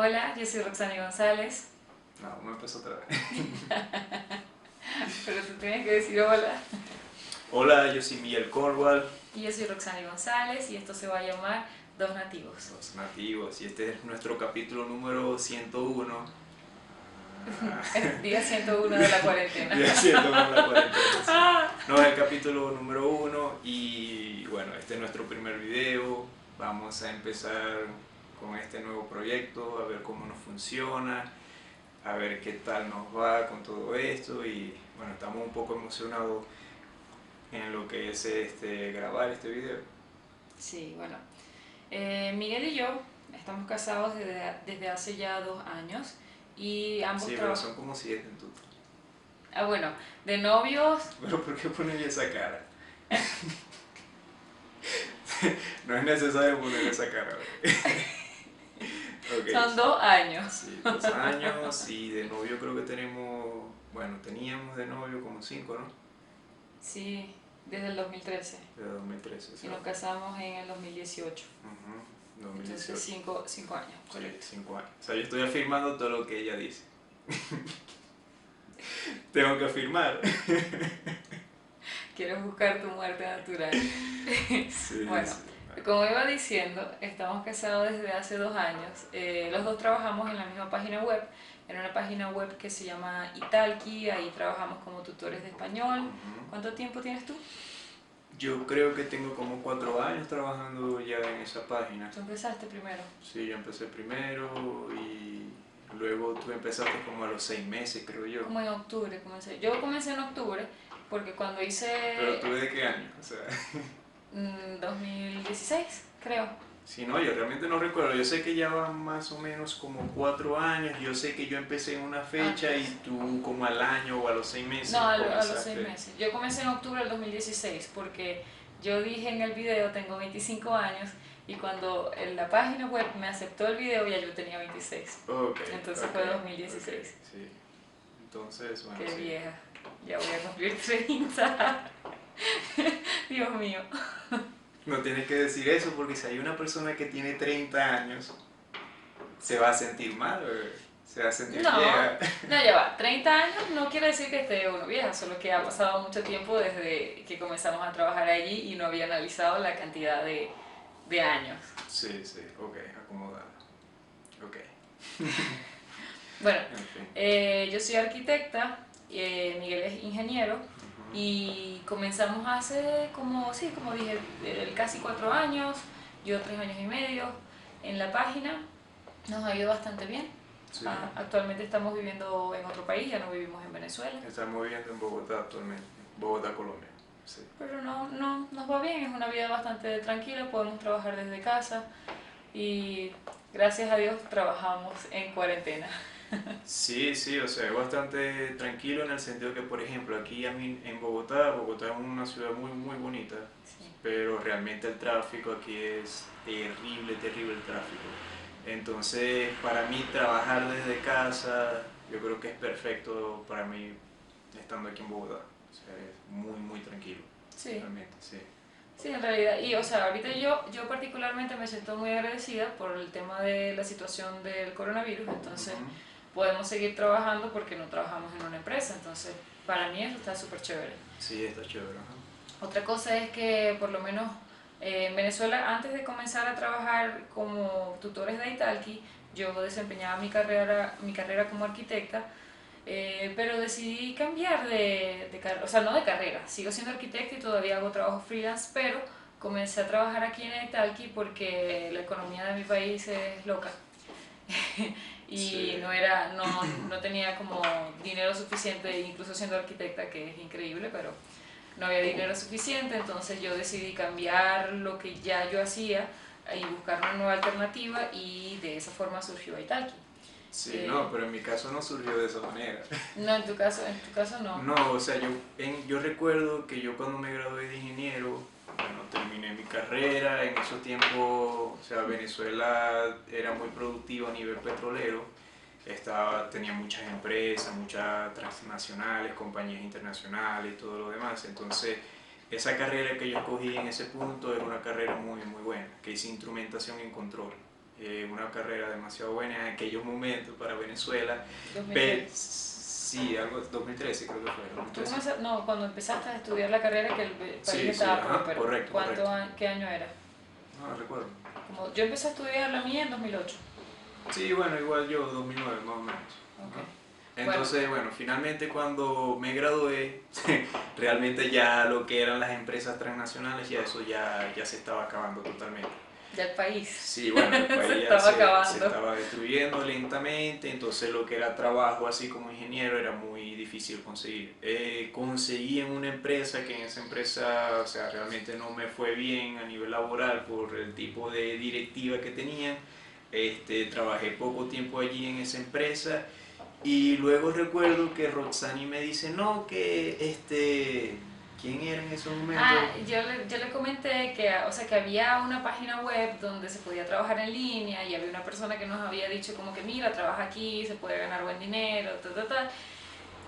Hola, yo soy Roxana González, No, me empezó otra vez. pero tú tienes que decir hola. Hola, yo soy Miguel Cornwall, Y yo soy Roxana González y esto se va a llamar Dos Nativos. los nativos, y este es nuestro capítulo número 101. Día 101 de la cuarentena. Ya 101 la cuarentena, sí. No, es el capítulo número 1 y bueno, este es nuestro primer video. Vamos a empezar con este nuevo proyecto, a ver cómo nos funciona, a ver qué tal nos va con todo esto y bueno, estamos un poco emocionados en lo que es grabar este video. Sí, bueno. Miguel y yo estamos casados desde hace ya 2 años y ambos Sí, pero son como 7 en total. Ah, bueno, de novios Pero ¿por qué ponerle esa cara? No es necesario poner esa cara. Okay. son 2 años. Sí, 2 años y de novio creo que tenemos, bueno, teníamos de novio como 5, ¿no? Sí, desde el 2013. De 2013, Y ¿sí? nos casamos en el 2018. Ujú, Entonces 2018. 5 años, Sí, correcto. 5 años. O sea, yo estoy afirmando todo lo que ella dice. Tengo que afirmar. Quieres buscar tu muerte natural. Sí, Bueno, sí. como iba diciendo, estamos casados desde hace 2 años. Los dos trabajamos en la misma página web, en una página web que se llama Italki. Ahí trabajamos como tutores de español. Ujú. ¿Cuánto tiempo tienes tú? Yo creo que tengo como 4 años trabajando ya en esa página. Tú empezaste primero. Sí, yo empecé primero y luego tú empezaste como a los 6 meses, creo yo. Como en octubre comencé. Yo comencé en octubre porque cuando Pero hice tú de qué año, o sea, 2016, creo. si no, yo realmente no recuerdo. Yo sé que ya van más o menos como 4 años. Yo sé que yo empecé en una fecha y Antes. tú como al año o a los 6 meses No, a los 6 comenzaste. meses. Yo comencé en octubre del 2016 porque yo dije en el video tengo 25 años y cuando en la página web me aceptó el video ya yo tenía 26. Ok, Entonces ok, fue 2016. ok, sí. Entonces, bueno, Qué sí. vieja. Ya voy a cumplir 30. Dios mío. No tienes que decir eso porque si hay una persona que tiene 30 años, se va a sentir mal, bebé. Se va a sentir No, vieja. no, ya va. 30 años no quiere decir que esté uno vieja, solo que ha pasado mucho tiempo desde que comenzamos a trabajar allí y no había analizado la cantidad de años. Sí, sí, ok, acomodado. Ok, Bueno, en fin. yo soy arquitecta, Miguel es ingeniero Ujú. y comenzamos hace como, sí, como dije, casi 4 años, yo 3 años y medio en la página. Nos ha ido bastante bien. Sí, Actualmente estamos viviendo en otro país, ya no vivimos en Venezuela, estamos viviendo en Bogotá actualmente. Bogotá, Colombia. Sí. pero no, nos va bien, es una vida bastante tranquila, podemos trabajar desde casa y gracias a Dios trabajamos en cuarentena. Sí, sí, o sea, es bastante tranquilo en el sentido que, por ejemplo, aquí a mí en Bogotá, Bogotá es una ciudad muy, muy bonita, Sí. pero realmente el tráfico aquí es terrible, terrible el tráfico. Entonces, para mí trabajar desde casa, yo creo que es perfecto para mí estando aquí en Bogotá. O sea, es muy, muy tranquilo, Sí, realmente, sí. sí, en realidad. Y, o sea, ahorita yo particularmente me siento muy agradecida por el tema de la situación del coronavirus, entonces Ujú. podemos seguir trabajando porque no trabajamos en una empresa, entonces para mí eso está súper chévere. Sí, está chévere, ajá. Otra cosa es que por lo menos en Venezuela, antes de comenzar a trabajar como tutores de Italki, yo desempeñaba mi carrera como arquitecta, pero decidí cambiar de carrera, o sea, no de carrera, sigo siendo arquitecta y todavía hago trabajo freelance, pero comencé a trabajar aquí en Italki porque la economía de mi país es loca y Sí, no tenía como dinero suficiente, incluso siendo arquitecta, que es increíble, pero no había dinero suficiente, entonces yo decidí cambiar lo que ya yo hacía y buscar una nueva alternativa y de esa forma surgió Italki. sí, Eh, no, pero en mi caso no surgió de esa manera. no, en tu caso no. No, o sea, yo recuerdo que yo cuando me gradué de ingeniero, bueno, terminé mi carrera, en esos tiempos, o sea, Venezuela era muy productiva a nivel petrolero, tenía muchas empresas, muchas transnacionales, compañías internacionales y todo lo demás, entonces esa carrera que yo escogí en ese punto era una carrera muy, muy buena, que es instrumentación en control. una carrera demasiado buena en aquellos momentos para Venezuela. 2003. Sí, algo 2013 creo que fue. ¿Tú 2013. no, cuando empezaste a estudiar la carrera que el país Sí, estaba ajá, próspero? correcto, ¿Cuánto, correcto. qué año era? No recuerdo. Como, yo empecé a estudiar la mía en 2008. Sí, bueno, igual yo, 2009 más o menos. Ok. Ajá. Bueno, Entonces, bueno, finalmente cuando me gradué, realmente ya lo que eran las empresas transnacionales, ya eso ya se estaba acabando totalmente. ya el país Sí, bueno, el se país ya estaba se acabando. estaba destruyendo lentamente, entonces lo que era trabajo así como ingeniero era muy difícil conseguir. Conseguí en una empresa que en esa empresa, o sea, realmente no me fue bien a nivel laboral por el tipo de directiva que tenían. Trabajé poco tiempo allí en esa empresa y luego recuerdo que Roxani me dice, no, que ¿quién era en esos momentos? Ah, yo le comenté que, o sea, que había una página web donde se podía trabajar en línea y había una persona que nos había dicho como que mira, trabaja aquí, se puede ganar buen dinero, ta, ta, ta.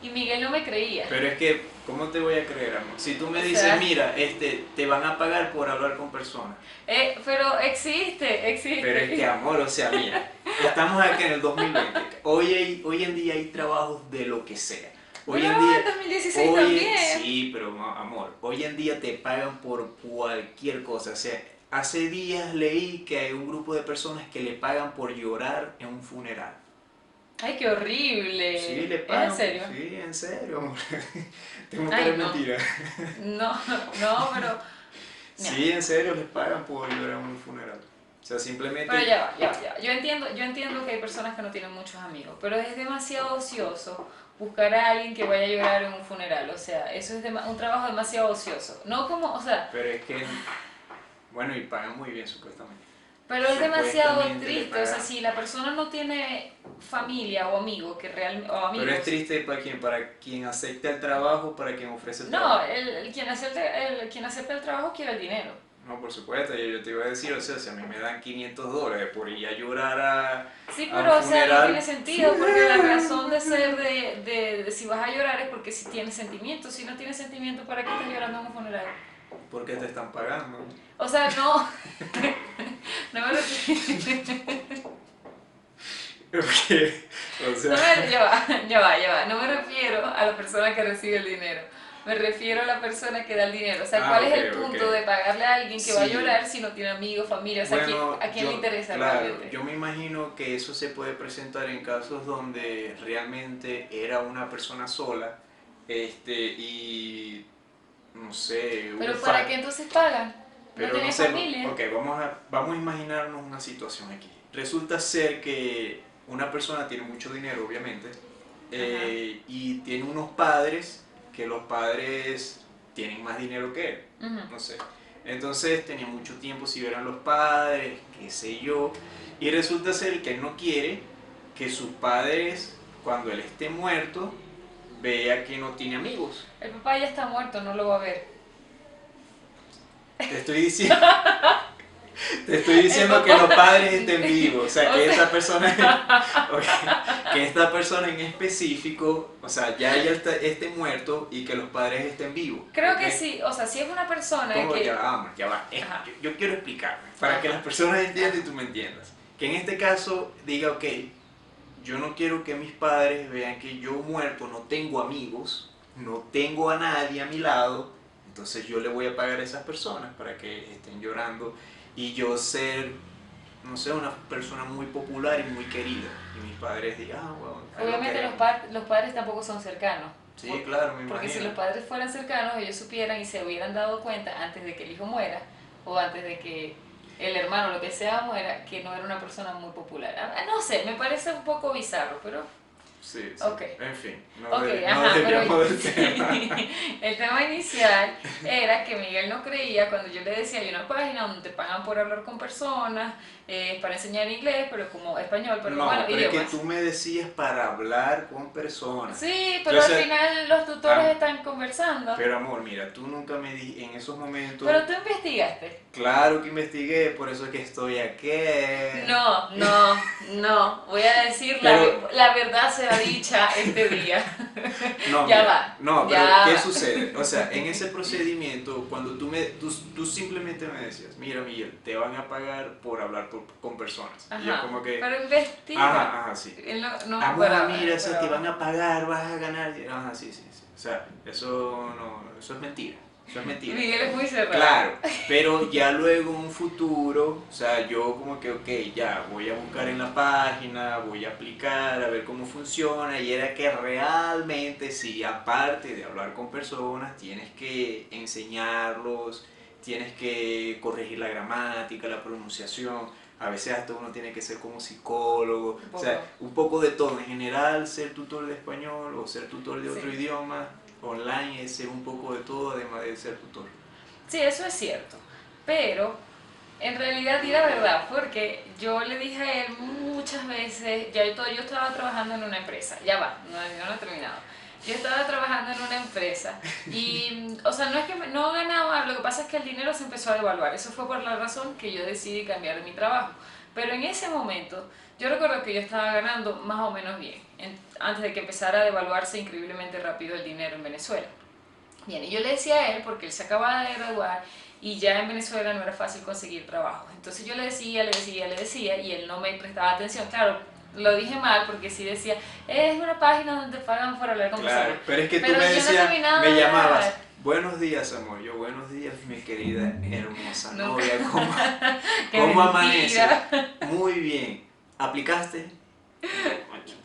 Y Miguel no me creía. Pero es que, ¿cómo te voy a creer, amor? Si tú me O dices, sea, mira, te van a pagar por hablar con personas. pero existe, Pero es que, existe. amor, o sea, mira, estamos aquí en el 2020. Hoy en día hay trabajos de lo que sea. Hoy en Bueno, día, en 2016 también. sí, pero amor, hoy en día te pagan por cualquier cosa. O sea, hace días leí que hay un grupo de personas que le pagan por llorar en un funeral. Ay, qué Sí, horrible. le ¿Es en pagan, serio? sí, en serio, amor. Tengo cara Ay, de no. mentira. No, no, pero... No. Sí, en serio, les pagan por llorar en un funeral. O sea, Pero simplemente... ya va, ya va, ya va. Yo entiendo que hay personas que no tienen muchos amigos, pero es demasiado ocioso buscar a alguien que vaya a llorar en un funeral. O sea, eso es un trabajo demasiado ocioso. No como, o sea, Pero es que, bueno, y pagan muy bien supuestamente. pero es demasiado Supuestamente le triste. O sea, pagan. si la persona no tiene familia o amigos que o Pero es amigos. triste para quien acepta el trabajo, para quien ofrece el No, trabajo. quien acepta el trabajo quiere el dinero. No, por supuesto, yo te iba a decir, o sea, si a mí me dan $500 por ir a llorar Sí, a un pero o sea, no tiene funeral, sentido, porque la razón de ser de si vas a llorar es porque si tienes sentimientos. Si no tienes sentimientos, ¿para qué estás llorando en un funeral? ¿por qué te están pagando? O sea, no, no me refiero, Porque, o no sea, ya va, no me refiero a la persona que recibe el dinero, me refiero a la persona que da el dinero. O sea, ¿cuál es ok, el ok. punto de pagarle a alguien que va a Sí, llorar si no tiene amigos, familia? O sea, bueno, ¿a quién le interesa claro, realmente? yo me imagino que eso se puede presentar en casos donde realmente era una persona sola, y no sé, Pero ¿para qué entonces pagan? ¿No pero no tenés sé, familia? ok, vamos a imaginarnos una situación aquí. Resulta ser que una persona tiene mucho dinero, obviamente, Ajá. y tiene unos padres que los padres tienen más dinero que él, Ujú. no sé. Entonces tenía mucho tiempo si ver a los padres, qué sé yo, y resulta ser que él no quiere que sus padres, cuando él esté muerto, vea que no tiene amigos. El papá ya está muerto, no lo va a ver. Te estoy diciendo, te estoy El diciendo que papá... los padres estén vivos, o sea, O que sea, esa persona, ok, que esta persona en específico, o sea, ya ella esté muerto y que los padres estén vivos. creo ¿Ok? que sí, o sea, si es una persona ¿Cómo? Ya que... va, amor, ya va. Ajá, Yo quiero explicarme, para que ajá, las personas entiendan y ajá. tú me entiendas. Que en este caso diga, ok, yo no quiero que mis padres vean que yo muerto no tengo amigos, no tengo a nadie a mi lado, entonces yo le voy a pagar a esas personas para que estén llorando y yo ser, no sé, una persona muy popular y muy querida. Y mis padres digan, ah, bueno, a él lo Obviamente queremos. los padres tampoco son cercanos. Sí, claro, me Porque si imagino. los padres fueran cercanos, ellos supieran y se hubieran dado cuenta antes de que el hijo muera o antes de que el hermano, lo que sea, muera, que no era una persona muy popular. No sé, me parece un poco bizarro, pero Sí, sí. ok. En fin, Ok, no ajá, pero desviamos del tema. el tema inicial era que Miguel no creía cuando yo le decía, hay una página donde te pagan por hablar con personas, para enseñar inglés, pero como español, pero bueno, No, pero es que idiomas. tú me decías para hablar con personas. Sí, pero al Entonces, final los tutores ah, están conversando. pero amor, mira, tú nunca me dijiste en esos momentos, Pero tú investigaste. claro que investigué, por eso es que estoy aquí. No, no, no. Voy a decir Pero, la verdad sea dicha este día. No, Ya mira, va, no, pero ya ¿qué va. sucede? O sea, en ese procedimiento, cuando tú simplemente me decías, mira Miguel, te van a pagar por hablar con personas. Y yo Ajá, como que, pero investiga. ajá, sí. Él no, no, Ah, para, mira, o sea, te para. van a pagar, vas a ganar. Ajá, sí, sí, sí. O sea, eso no, eso es mentira. Eso es mentira. Miguel es muy cerrado. Claro, pero ya luego en un futuro, o sea, yo como que, ok, ya voy a buscar en la página, voy a aplicar, a ver cómo funciona, y era que realmente, sí, aparte de hablar con personas, tienes que enseñarlos, tienes que corregir la gramática, la pronunciación, a veces hasta uno tiene que ser como psicólogo, Un o poco. sea, un poco de todo. En general, ser tutor de español o ser tutor de otro Sí. idioma online es ser un poco de todo, además de ser tutor. Sí, eso es cierto. Pero en realidad di la verdad, porque yo le dije a él muchas veces, yo estaba trabajando en una empresa, ya va, yo no he terminado. Yo estaba trabajando en una empresa y, o sea, no es que no ganaba, lo que pasa es que el dinero se empezó a devaluar. Eso fue por la razón que yo decidí cambiar de mi trabajo. Pero en ese momento, yo recuerdo que yo estaba ganando más o menos bien, antes de que empezara a devaluarse increíblemente rápido el dinero en Venezuela. Bien, y yo le decía a él, porque él se acababa de graduar y ya en Venezuela no era fácil conseguir trabajo. Entonces yo le decía, y él no me prestaba atención. Claro, lo dije mal porque sí decía, es una página donde pagan por hablar con personas. Claro, pero es que tú Pero me yo no decías, terminaba me de llamabas, hablar. buenos días amor, yo buenos días mi querida hermosa Nunca. novia, ¿cómo, ¡Qué cómo amaneces? mentira! Muy bien, ¿aplicaste? Y yo, "Coño,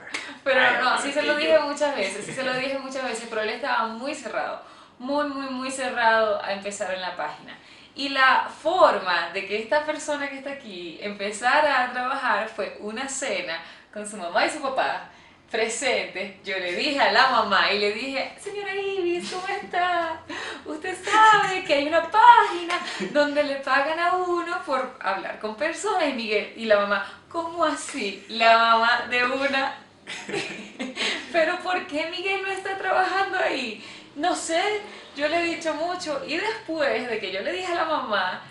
Pero vaya, no, pero sí es se lo que dije yo, muchas veces, sí se lo dije muchas veces, pero él estaba muy cerrado, muy cerrado a empezar en la página. Y la forma de que esta persona que está aquí empezara a trabajar fue una cena con su mamá y su papá presentes. Yo le dije a la mamá y le dije, señora Ibis, ¿cómo está? Usted sabe que hay una página donde le pagan a uno por hablar con personas. Y Miguel y la mamá, ¿cómo así? La mamá de una, pero ¿por qué Miguel no está trabajando ahí? No sé, yo le he dicho mucho. Y después de que yo le dije a la mamá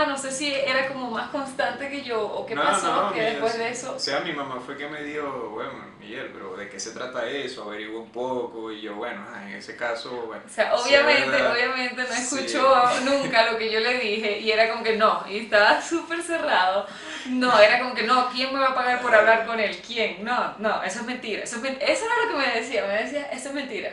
no sé si era como más constante que yo o qué no, pasó, no, que después de o eso... sea, mi mamá fue que me dijo, bueno, Miguel, pero ¿de qué se trata eso? Averiguó un poco y yo, bueno, en ese caso, bueno, O sea, si es verdad, obviamente no sí. escuchó nunca lo que yo le dije y era como que no, y estaba súper cerrado. No, era como que no, ¿quién me va a pagar por hablar con él? ¿Quién? No, no, eso es mentira. Eso era lo que me decía, eso es mentira.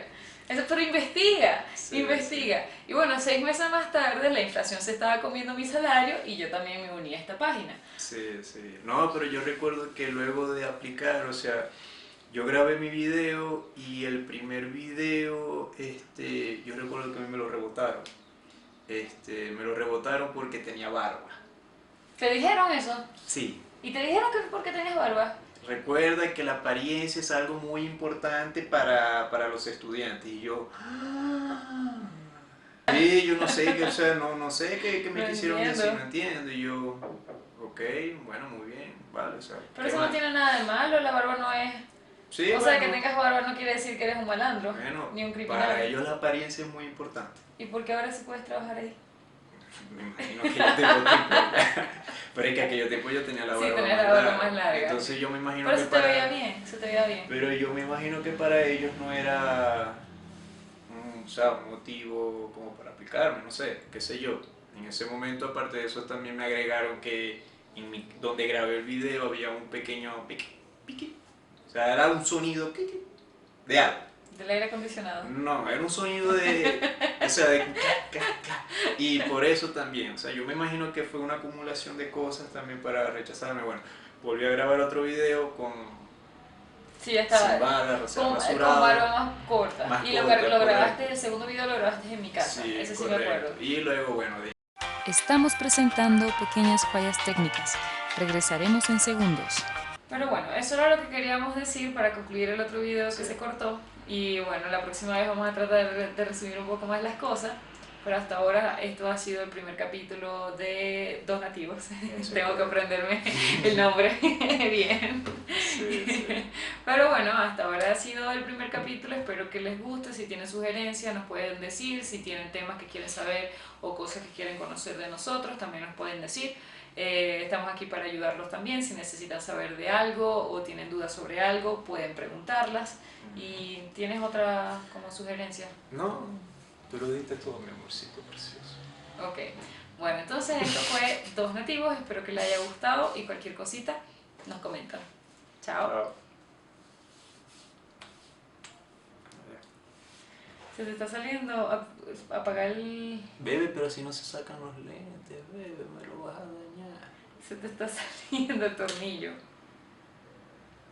Eso, pero investiga, Sí, sí. investiga. Y bueno, 6 meses más tarde la inflación se estaba comiendo mi salario y yo también me uní a esta página. Sí, sí. No, pero yo recuerdo que luego de aplicar, o sea, yo grabé mi video y el primer video, yo recuerdo que a mí me lo rebotaron. Me lo rebotaron porque tenía barba. ¿Te dijeron eso? Sí. ¿Y te dijeron que porque tenías barba? Recuerda que la apariencia es algo muy importante para los estudiantes. Y yo, sí, yo no sé, o sea, no sé qué No me quisieron decir, entiendo. no entiendo. Y yo, ok, bueno, muy bien, vale, o sea, Pero ¿qué eso no más? tiene nada de malo, la barba no es... Sí, O sea, que bueno, tengas barba no quiere decir que eres un malandro, bueno, ni un para criminal. ellos la apariencia es muy importante. ¿Y por qué ahora sí puedes trabajar ahí? Me imagino que yo tengo tiempo. Pero es que aquello tiempo yo tenía la Sí, barba tenés más la barba larga. más larga. Entonces yo me imagino Pero que se te veía para. bien, se te veía bien. Pero yo me imagino que para ellos no era o sea, un motivo como para aplicarme, no sé, qué sé yo. En ese momento, aparte de eso, también me agregaron que donde grabé el video había un pequeño piqui, piqui. O sea, era un sonido piqui, de algo. Del aire acondicionado. No, era un sonido o sea, de clac, clac, clac. Y por eso también, o sea, yo me imagino que fue una acumulación de cosas también para rechazarme. Bueno, volví a grabar otro video Sí, ya sin estaba. barba, Con rasurado, barba más corta. más Y corta, lo grabaste, correcto. el segundo video lo grabaste en mi casa. Sí, Ese sí me acuerdo. correcto. Y luego, bueno, Estamos presentando pequeñas fallas técnicas. Regresaremos en segundos. Pero bueno, eso era lo que queríamos decir para concluir el otro video que sí, se cortó. Y bueno, la próxima vez vamos a tratar de resumir un poco más las cosas. Pero hasta ahora esto ha sido el primer capítulo de Dos Nativos. sí, Tengo que correcto. aprenderme el nombre bien. Sí, sí. Pero bueno, hasta ahora ha sido el primer capítulo. Espero que les guste. Si tienen sugerencias nos pueden decir. Si tienen temas que quieren saber o cosas que quieren conocer de nosotros también nos pueden decir. Estamos aquí para ayudarlos también. Si necesitan saber de algo o tienen dudas sobre algo, pueden preguntarlas. ¿Y tienes otra como sugerencia? No, tú lo diste todo, mi amorcito precioso. Ok, bueno, entonces esto fue Dos Nativos. Espero que les haya gustado y cualquier cosita nos comentan. Chao. Chao. Se te está saliendo, apagar el... Bebe, pero si no se sacan los lentes, bebe, me lo vas a dañar. Se te está saliendo el tornillo.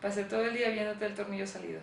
Pasé todo el día viéndote el tornillo salido.